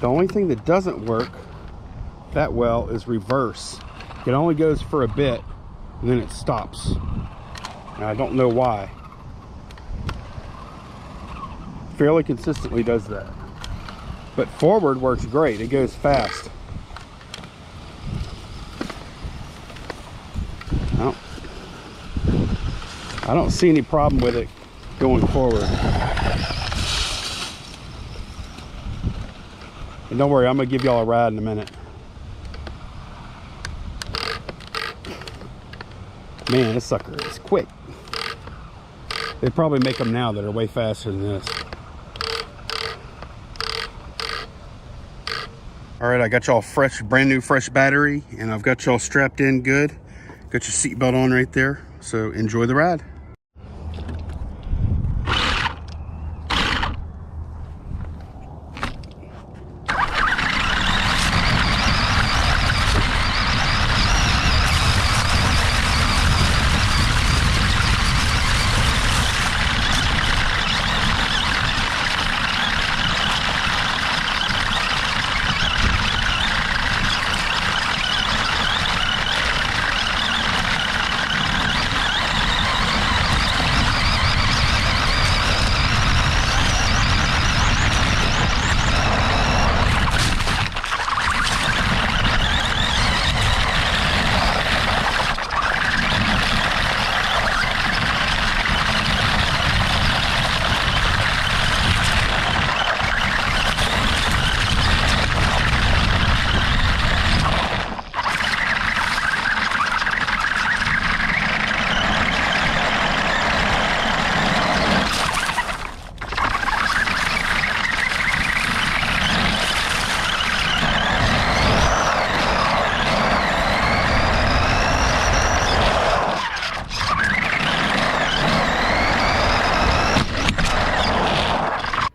The only thing that doesn't work that well is reverse. It only goes for a bit and then it stops. And I don't know why. Fairly consistently does that. But forward works great. It goes fast. I don't see any problem with it going forward. And don't worry, I'm gonna give y'all a ride in a minute. Man, this sucker is quick. They probably make them now that are way faster than this. All right, I got y'all fresh, brand new fresh battery, and I've got y'all strapped in good. Got your seatbelt on right there, so enjoy the ride.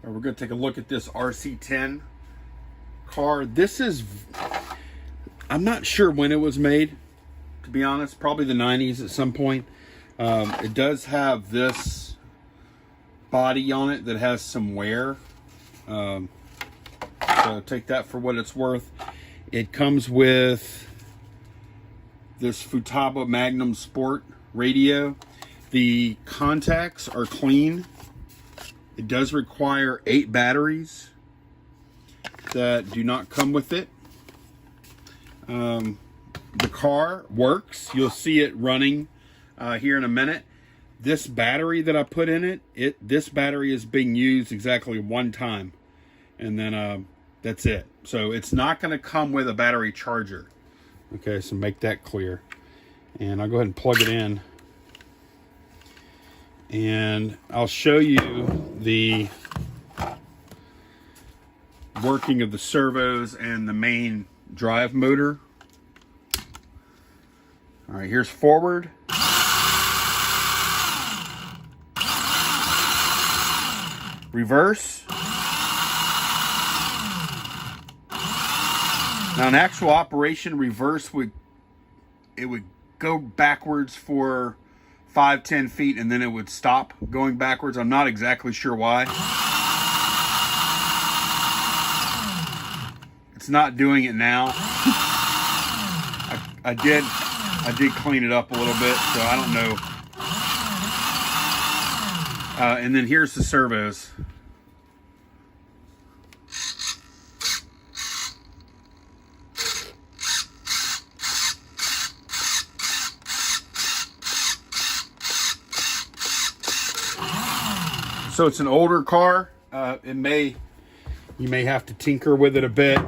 We're going to take a look at this RC10 car. This is, I'm not sure when it was made, to be honest, probably the 90s at some point. It does have this body on it that has some wear. So take that for what it's worth. It comes with this Futaba Magnum Sport radio. The contacts are clean. It does require 8 batteries that do not come with it. The car works. You'll see it running here in a minute. This battery that I put in it, this battery is being used exactly one time. And then that's it. So it's not going to come with a battery charger. Okay, so make that clear. And I'll go ahead and plug it in. And I'll show you the working of the servos and the main drive motor. All right, here's forward. Reverse. Now in actual operation, reverse would go backwards for 5-10 feet and then it would stop going backwards. I'm not exactly sure why. It's not doing it now. I did clean it up a little bit, so I don't know. And then here's the servos. So it's an older car. You may have to tinker with it a bit,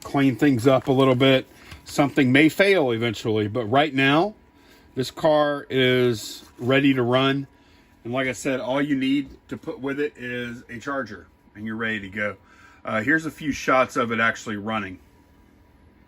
clean things up a little bit. Something may fail eventually, but right now, this car is ready to run. And like I said, all you need to put with it is a charger, and you're ready to go. Here's a few shots of it actually running.